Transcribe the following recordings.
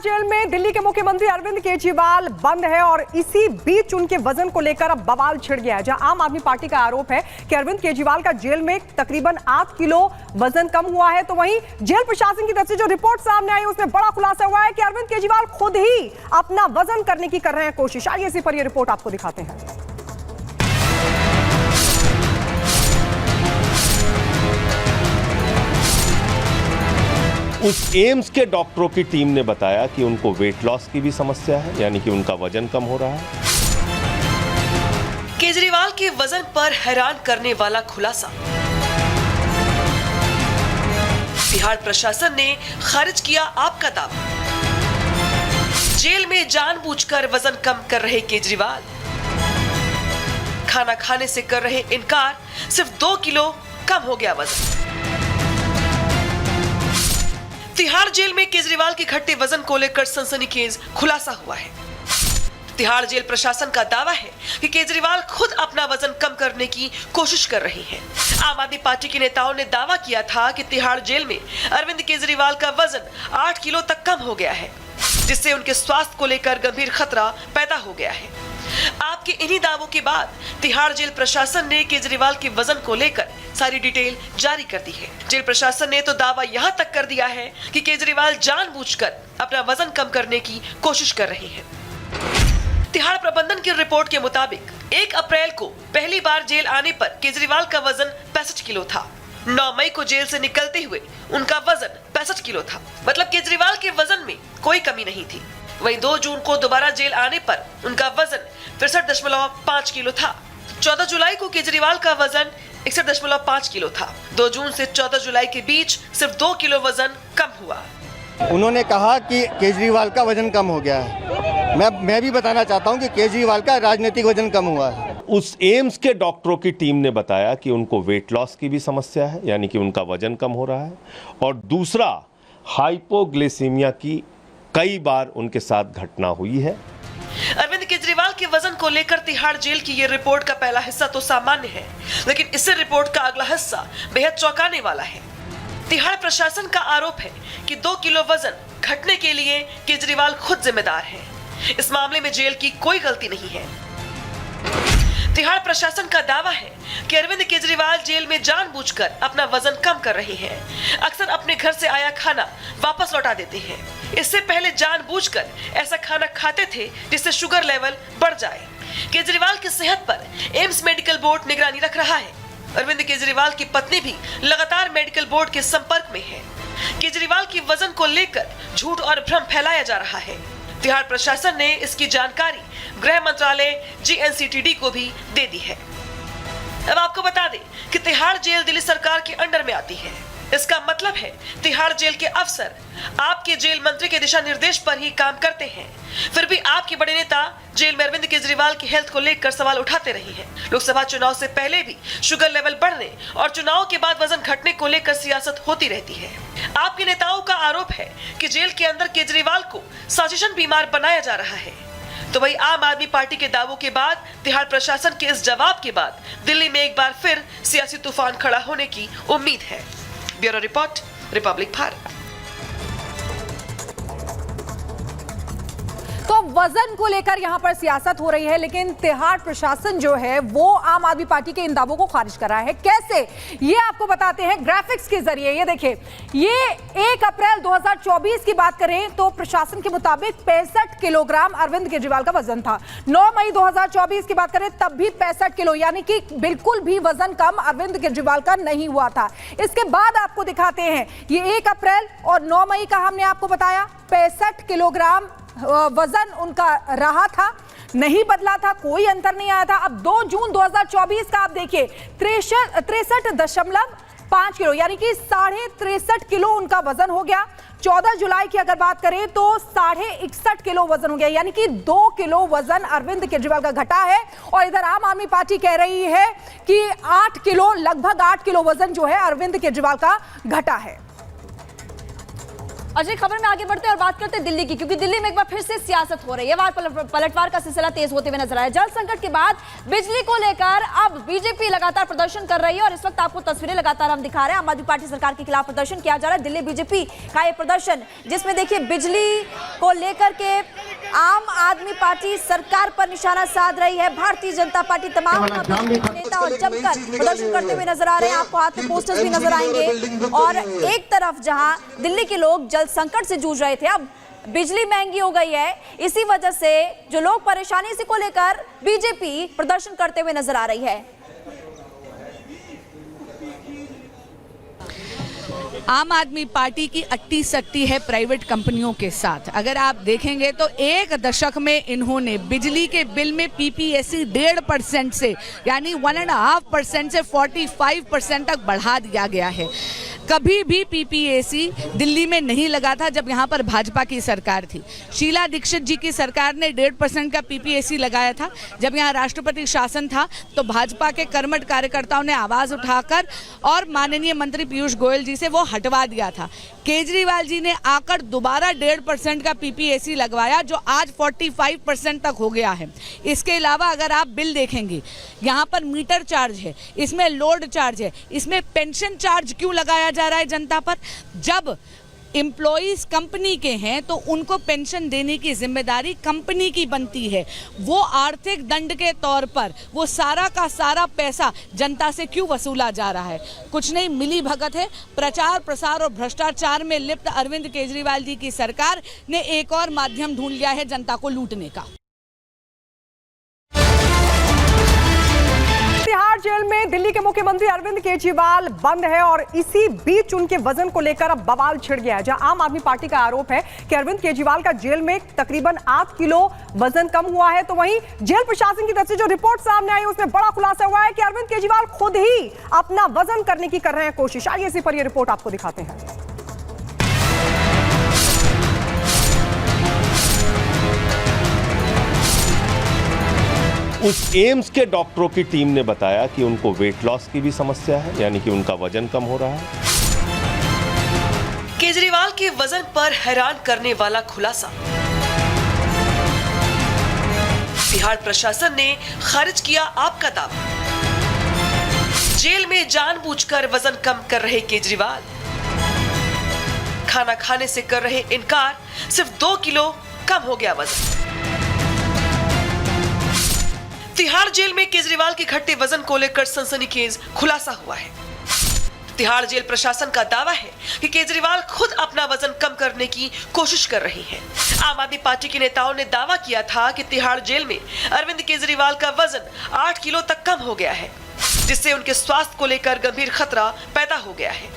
Jail में दिल्ली के मुख्यमंत्री अरविंद केजरीवाल बंद है और इसी बीच उनके वजन को लेकर अब बवाल छिड़ गया है। जहां आम आदमी पार्टी का आरोप है कि अरविंद केजरीवाल का जेल में तकरीबन 8 किलो वजन कम हुआ है, तो वहीं जेल प्रशासन की तरफ से जो रिपोर्ट सामने आई उसमें बड़ा खुलासा हुआ है कि अरविंद केजरीवाल खुद ही अपना वजन करने की कर रहे हैं कोशिश। आइए इसी पर यह रिपोर्ट आपको दिखाते हैं। उस एम्स के डॉक्टरों की टीम ने बताया कि उनको वेट लॉस की भी समस्या है, यानी कि उनका वजन कम हो रहा है। केजरीवाल के वजन पर हैरान करने वाला खुलासा। तिहाड़ प्रशासन ने खारिज किया आपका दावा। जेल में जानबूझकर वजन कम कर रहे केजरीवाल, खाना खाने से कर रहे इनकार, सिर्फ 2 किलो कम हो गया वजन। तिहाड़ जेल में केजरीवाल के घटते वजन को लेकर सनसनीखेज खुलासा हुआ है। तिहाड़ जेल प्रशासन का दावा है कि केजरीवाल खुद अपना वजन कम करने की कोशिश कर रहे हैं। आम आदमी पार्टी के नेताओं ने दावा किया था कि तिहाड़ जेल में अरविंद केजरीवाल का वजन 8 किलो तक कम हो गया है, जिससे उनके स्वास्थ्य को लेकर गंभीर खतरा पैदा हो गया है। आपके इन्हीं दावों के बाद तिहाड़ जेल प्रशासन ने केजरीवाल के वजन को लेकर सारी डिटेल जारी कर दी है। जेल प्रशासन ने तो दावा यहां तक कर दिया है कि केजरीवाल जानबूझकर अपना वजन कम करने की कोशिश कर रहे हैं। तिहाड़ प्रबंधन की रिपोर्ट के मुताबिक 1 अप्रैल को पहली बार जेल आने पर केजरीवाल का वजन 65 किलो था। 9 मई को जेल से निकलते हुए उनका वजन 65 किलो था। मतलब केजरीवाल के वजन में कोई कमी नहीं थी। वहीं 2 जून को दोबारा जेल आने पर उनका वजन 63.5 किलो था। 14 जुलाई को केजरीवाल का वजन 61.5 किलो था। 2 जून से 14 जुलाई के बीच सिर्फ 2 किलो वजन कम हुआ। उन्होंने कहा कि केजरीवाल का वजन कम हो गया है। मैं भी बताना चाहता हूं कि केजरीवाल का राजनीतिक वजन कम हुआ है। उस एम्स के डॉक्टरों की टीम ने बताया कि उनको वेट लॉस की भी समस्या है, यानी कि उनका वजन कम हो रहा है, और दूसरा हाइपोग्लाइसीमिया की कई बार उनके साथ घटना हुई है। अरविंद केजरीवाल के वजन को लेकर तिहाड़ जेल की ये रिपोर्ट का पहला हिस्सा तो सामान्य है, लेकिन इससे रिपोर्ट का अगला हिस्सा बेहद चौंकाने वाला है। तिहाड़ प्रशासन का आरोप है कि 2 किलो वजन घटने के लिए केजरीवाल खुद जिम्मेदार है। इस मामले में जेल की कोई गलती नहीं है। तिहाड़ प्रशासन का दावा है कि अरविंद केजरीवाल जेल में जानबूझकर अपना वजन कम कर रहे हैं। अक्सर अपने घर से आया खाना वापस लौटा देते हैं। इससे पहले जानबूझकर ऐसा खाना खाते थे जिससे शुगर लेवल बढ़ जाए। केजरीवाल की सेहत पर एम्स मेडिकल बोर्ड निगरानी रख रहा है। अरविंद केजरीवाल की पत्नी भी लगातार मेडिकल बोर्ड के संपर्क में है। केजरीवाल की वजन को लेकर झूठ और भ्रम फैलाया जा रहा है। तिहाड़ प्रशासन ने इसकी जानकारी गृह मंत्रालय GNCTD को भी दे दी है। अब आपको बता दें कि तिहाड़ जेल दिल्ली सरकार के अंडर में आती है। इसका मतलब है तिहाड़ जेल के अफसर आपके जेल मंत्री के दिशा निर्देश पर ही काम करते हैं। फिर भी आपके बड़े नेता जेल में अरविंद केजरीवाल की हेल्थ को लेकर सवाल उठाते रहे हैं। लोकसभा चुनाव से पहले भी शुगर लेवल बढ़ने और चुनाव के बाद वजन घटने को लेकर सियासत होती रहती है। आपके नेताओं का आरोप है कि जेल के अंदर केजरीवाल को साजिशन बीमार बनाया जा रहा है। तो वही आम आदमी पार्टी के दावों के बाद तिहाड़ प्रशासन के इस जवाब के बाद दिल्ली में एक बार फिर सियासी तूफान खड़ा होने की उम्मीद है। Bureau report, Republic Bharat. तो वजन को लेकर यहां पर सियासत हो रही है, लेकिन तिहाड़ प्रशासन जो है वो आम आदमी पार्टी के इन दावों को खारिज कर रहा है। कैसे, ये आपको बताते हैं ग्राफिक्स के जरिए। ये देखिए, ये 1 अप्रैल 2024 की बात करें तो प्रशासन के मुताबिक 65 किलोग्राम अरविंद केजरीवाल का वजन था। 9 मई 2024 की बात करें तब भी 65 किलो, यानी कि बिल्कुल भी वजन कम अरविंद केजरीवाल का नहीं हुआ था। इसके बाद आपको दिखाते हैं ये 1 अप्रैल और 9 मई का हमने आपको बताया 65 किलोग्राम वजन उनका रहा था, नहीं बदला था, कोई अंतर नहीं आया था। अब 2 जून 2024 का आप देखिए 63.5 किलो, यानी कि 63.5 किलो उनका वजन हो गया। 14 जुलाई की अगर बात करें तो 61.5 किलो वजन हो गया, यानी कि 2 किलो वजन अरविंद केजरीवाल का घटा है। और इधर आम आदमी पार्टी कह रही है कि 8 किलो, लगभग 8 किलो वजन जो है अरविंद केजरीवाल का घटा है। और जी खबर में आगे बढ़ते हैं और बात करते हैं दिल्ली की, क्योंकि दिल्ली में एक बार फिर से सियासत हो रही है। पलटवार का सिलसिला तेज होते हुए नजर आया। जल संकट के बाद बिजली को लेकर अब बीजेपी लगातार प्रदर्शन कर रही है और इस वक्त आपको तस्वीरें लगातार हम दिखा रहे हैं। आम आदमी पार्टी सरकार के खिलाफ प्रदर्शन किया जा रहा है। दिल्ली बीजेपी का ये प्रदर्शन, जिसमें देखिए बिजली को लेकर के आम आदमी पार्टी सरकार पर निशाना साध रही है। भारतीय जनता पार्टी तमाम नेता और जमकर प्रदर्शन करते हुए नजर आ रहे हैं। आपको हाथ में पोस्टर्स भी नजर आएंगे। और एक तरफ जहां दिल्ली के लोग जल संकट से जूझ रहे थे, अब बिजली महंगी हो गई है। इसी वजह से जो लोग परेशानी, इसी को लेकर बीजेपी प्रदर्शन करते हुए नजर आ रही है। आम आदमी पार्टी की अट्टी सट्टी है प्राइवेट कंपनियों के साथ। अगर आप देखेंगे तो एक दशक में इन्होंने बिजली के बिल में पीपीएसी 1.5% से, यानी 1.5% से 45% तक बढ़ा दिया गया है। कभी भी पीपीएसी दिल्ली में नहीं लगा था जब यहाँ पर भाजपा की सरकार थी। शीला दीक्षित जी की सरकार ने 1.5% का पीपीएसी लगाया था। जब यहाँ राष्ट्रपति शासन था तो भाजपा के कर्मठ कार्यकर्ताओं ने आवाज़ उठाकर और माननीय मंत्री पीयूष गोयल जी से वो हटवा दिया था। केजरीवाल जी ने आकर दोबारा 1.5% का पीपीएसी लगवाया, जो आज 45% तक हो गया है। इसके अलावा अगर आप बिल देखेंगे, यहाँ पर मीटर चार्ज है, इसमें लोड चार्ज है, इसमें पेंशन चार्ज क्यों लगाया जा रहा है जनता पर? जब एम्प्लॉइज कंपनी के हैं तो उनको पेंशन देने की जिम्मेदारी कंपनी की बनती है। वो आर्थिक दंड के तौर पर वो सारा का सारा पैसा जनता से क्यों वसूला जा रहा है? कुछ नहीं, मिली भगत है। प्रचार प्रसार और भ्रष्टाचार में लिप्त अरविंद केजरीवाल जी की सरकार ने एक और माध्यम ढूंढ लिया है जनता को लूटने का। तिहाड़ जेल में दिल्ली के मुख्यमंत्री अरविंद केजरीवाल बंद है और इसी बीच उनके वजन को लेकर अब बवाल छिड़ गया है। जहां आम आदमी पार्टी का आरोप है कि अरविंद केजरीवाल का जेल में तकरीबन 8 किलो वजन कम हुआ है, तो वहीं जेल प्रशासन की तरफ से जो रिपोर्ट सामने आई उसमें बड़ा खुलासा हुआ है कि अरविंद केजरीवाल खुद ही अपना वजन करने की कर रहे हैं कोशिश। आइए इसी पर यह रिपोर्ट आपको दिखाते हैं। उस एम्स के डॉक्टरों की टीम ने बताया कि उनको वेट लॉस की भी समस्या है, यानी कि उनका वजन कम हो रहा है। केजरीवाल के वजन पर हैरान करने वाला खुलासा। तिहाड़ प्रशासन ने खारिज किया आपका दावा। जेल में जानबूझकर वजन कम कर रहे केजरीवाल, खाना खाने से कर रहे इनकार, सिर्फ 2 किलो कम हो गया वजन। तिहाड़ जेल में केजरीवाल के घटते वजन को लेकर सनसनीखेज खुलासा हुआ है। तिहाड़ जेल प्रशासन का दावा है कि केजरीवाल खुद अपना वजन कम करने की कोशिश कर रहे हैं। आम आदमी पार्टी के नेताओं ने दावा किया था कि तिहाड़ जेल में अरविंद केजरीवाल का वजन 8 किलो तक कम हो गया है, जिससे उनके स्वास्थ्य को लेकर गंभीर खतरा पैदा हो गया है।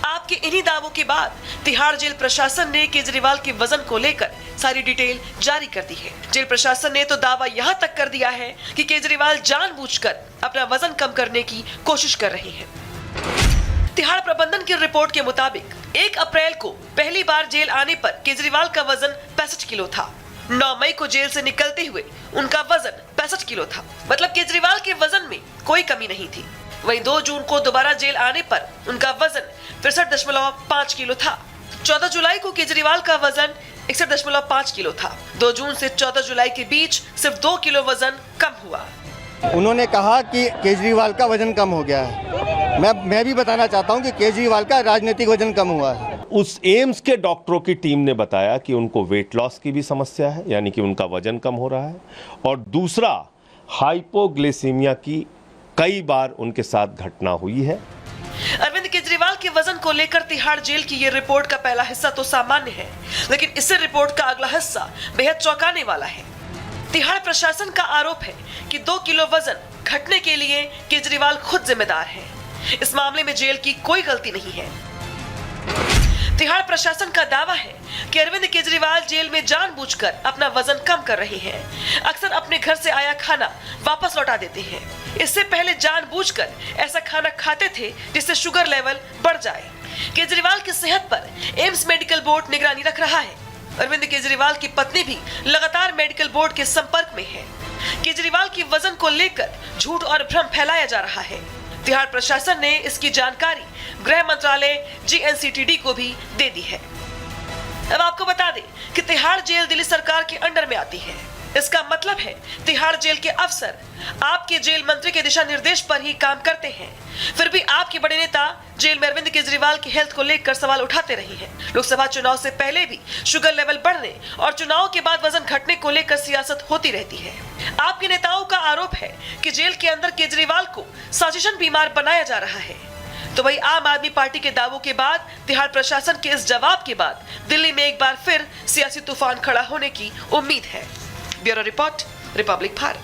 आपके इन्हीं दावों के बाद तिहाड़ जेल प्रशासन ने केजरीवाल के वजन को लेकर सारी डिटेल जारी कर दी है। जेल प्रशासन ने तो दावा यहां तक कर दिया है कि केजरीवाल जानबूझकर अपना वजन कम करने की कोशिश कर रहे हैं। तिहाड़ प्रबंधन की रिपोर्ट के मुताबिक 1 अप्रैल को पहली बार जेल आने पर केजरीवाल का वजन 65 किलो था। 9 मई को जेल से निकलते हुए उनका वजन 65 किलो था। मतलब केजरीवाल के वजन में कोई कमी नहीं थी। वहीं 2 जून को दोबारा जेल आने पर उनका वजन 63.5 किलो था। 14 जुलाई को केजरीवाल का वजन 61.5 किलो था। 2 जून से 14 जुलाई के बीच सिर्फ 2 किलो वजन कम हुआ। उन्होंने कहा कि केजरीवाल का वजन कम हो गया है। मैं भी बताना चाहता हूं कि केजरीवाल का राजनीतिक वजन कम हुआ है। उस एम्स के डॉक्टरों की टीम ने बताया कि उनको वेट लॉस की भी समस्या है, यानी कि उनका वजन कम हो रहा है, और दूसरा हाइपोग्लिसीमिया की कई बार उनके साथ घटना हुई है। अरविंद केजरीवाल के वजन को लेकर तिहाड़ जेल की ये रिपोर्ट का पहला हिस्सा तो सामान्य है, लेकिन इससे रिपोर्ट का अगला हिस्सा बेहद चौंकाने वाला है। तिहाड़ प्रशासन का आरोप है कि 2 किलो वजन घटने के लिए केजरीवाल खुद जिम्मेदार है। इस मामले में जेल की कोई गलती नहीं है। तिहाड़ प्रशासन का दावा है कि अरविंद केजरीवाल जेल में जानबूझकर अपना वजन कम कर रहे हैं। अक्सर अपने घर से आया खाना वापस लौटा देते हैं। इससे पहले जानबूझकर ऐसा खाना खाते थे जिससे शुगर लेवल बढ़ जाए। केजरीवाल की सेहत पर एम्स मेडिकल बोर्ड निगरानी रख रहा है। अरविंद केजरीवाल की पत्नी भी लगातार मेडिकल बोर्ड के संपर्क में है। केजरीवाल की वजन को लेकर झूठ और भ्रम फैलाया जा रहा है। तिहाड़ प्रशासन ने इसकी जानकारी गृह मंत्रालय GNCTD को भी दे दी है। अब आपको बता दें कि तिहाड़ जेल दिल्ली सरकार के अंडर में आती है। इसका मतलब है तिहाड़ जेल के अफसर आपके जेल मंत्री के दिशा निर्देश पर ही काम करते हैं। फिर भी आपके बड़े नेता जेल में अरविंद केजरीवाल की हेल्थ को लेकर सवाल उठाते रहे हैं। लोकसभा चुनाव से पहले भी शुगर लेवल बढ़ने और चुनाव के बाद वजन घटने को लेकर सियासत होती रहती है। आपके नेताओं का आरोप है कि जेल के अंदर केजरीवाल को साजिशन बीमार बनाया जा रहा है। तो वही आम आदमी पार्टी के दावों के बाद, तिहाड़ प्रशासन के इस जवाब के बाद दिल्ली में एक बार फिर सियासी तूफान खड़ा होने की उम्मीद है। Bureau report, Republic Bharat.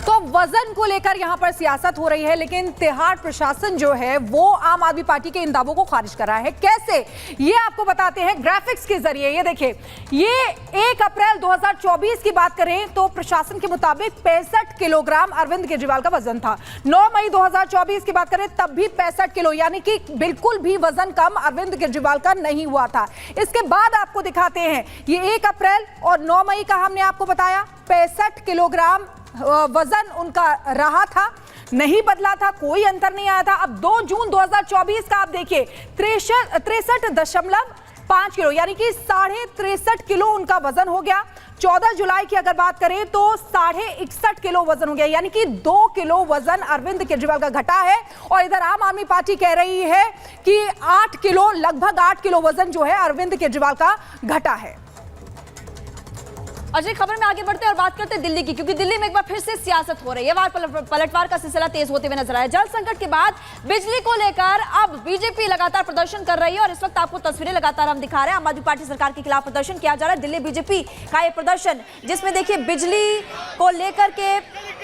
तो वजन को लेकर यहां पर सियासत हो रही है, लेकिन तिहाड़ प्रशासन जो है वो आम आदमी पार्टी के इन दावों को खारिज कर रहा है। कैसे, ये आपको बताते हैं ग्राफिक्स के जरिए। ये देखिए, ये 1 अप्रैल 2024 की बात करें तो प्रशासन के मुताबिक 65 किलोग्राम अरविंद केजरीवाल का वजन था। 9 मई 2024 की बात करें तब भी 65 किलो, यानी कि बिल्कुल भी वजन कम अरविंद केजरीवाल का नहीं हुआ था। इसके बाद आपको दिखाते हैं ये 1 अप्रैल और 9 मई का हमने आपको बताया 65 किलोग्राम वजन उनका रहा था, नहीं बदला था, कोई अंतर नहीं आया था। अब 2 जून 2024 का आप देखिए 63.5 किलो, यानी कि 63.5 किलो उनका वजन हो गया। 14 जुलाई की अगर बात करें तो 61.5 किलो वजन हो गया, यानी कि 2 किलो वजन अरविंद केजरीवाल का घटा है। और इधर आम आदमी पार्टी कह रही है कि 8 किलो, लगभग 8 किलो वजन जो है अरविंद केजरीवाल का घटा है। अजय, खबर में आगे बढ़ते हैं और बात करते हैं दिल्ली की, क्योंकि दिल्ली में एक बार फिर से सियासत हो रही है। पलटवार का सिलसिला तेज होते हुए नजर आया। जल संकट के बाद बिजली को लेकर अब बीजेपी लगातार प्रदर्शन कर रही है और इस वक्त आपको तस्वीरें लगातार हम दिखा रहे हैं। आम आदमी पार्टी सरकार के खिलाफ प्रदर्शन किया जा रहा है। दिल्ली बीजेपी का ये प्रदर्शन, जिसमें देखिए बिजली को लेकर के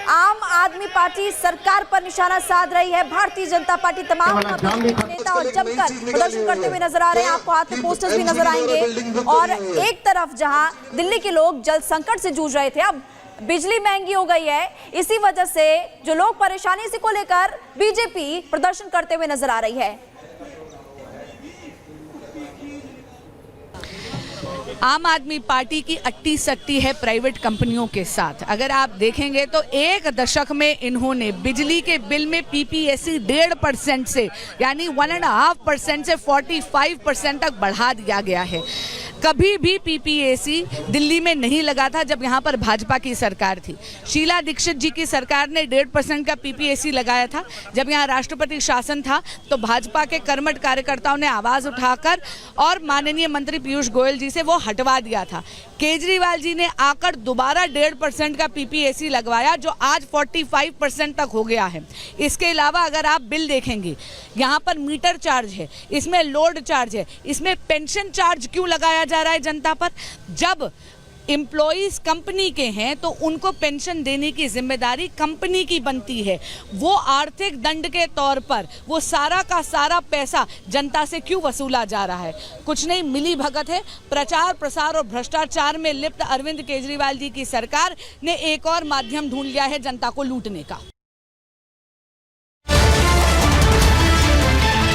आम आदमी पार्टी सरकार पर निशाना साध रही है। भारतीय जनता पार्टी तमाम नेता और जमकर प्रदर्शन करते हुए नजर आ रहे हैं। आपको हाथ में पोस्टर्स भी नजर आएंगे। और एक तरफ जहां दिल्ली के लोग जल संकट से जूझ रहे थे, अब बिजली महंगी हो गई है। इसी वजह से जो लोग परेशानी, इसी को लेकर बीजेपी प्रदर्शन करते हुए नजर आ रही है। आम आदमी पार्टी की अट्टी सट्टी है प्राइवेट कंपनियों के साथ। अगर आप देखेंगे तो 1 दशक में इन्होंने बिजली के बिल में पीपीएसी 1.5% से, यानी 1.5% से 45% तक बढ़ा दिया गया है। कभी भी पीपीएसी दिल्ली में नहीं लगा था जब यहाँ पर भाजपा की सरकार थी। शीला दीक्षित जी की सरकार ने 1.5% का पीपीएसी लगाया था। जब यहाँ राष्ट्रपति शासन था तो भाजपा के कर्मठ कार्यकर्ताओं ने आवाज़ उठाकर और माननीय मंत्री पीयूष गोयल जी से वो हटवा दिया था। केजरीवाल जी ने आकर दोबारा 1.5% का पीपीएसी लगवाया, जो आज 45% तक हो गया है। इसके अलावा अगर आप बिल देखेंगे, यहाँ पर मीटर चार्ज है, इसमें लोड चार्ज है, इसमें पेंशन चार्ज क्यों लगाया जा रहा है जनता पर? जब एम्प्लॉइज कंपनी के हैं तो उनको पेंशन देने की जिम्मेदारी कंपनी की बनती है। वो आर्थिक दंड के तौर पर वो सारा का सारा पैसा जनता से क्यों वसूला जा रहा है? कुछ नहीं, मिली भगत है। प्रचार प्रसार और भ्रष्टाचार में लिप्त अरविंद केजरीवाल जी की सरकार ने एक और माध्यम ढूंढ लिया है जनता को लूटने का।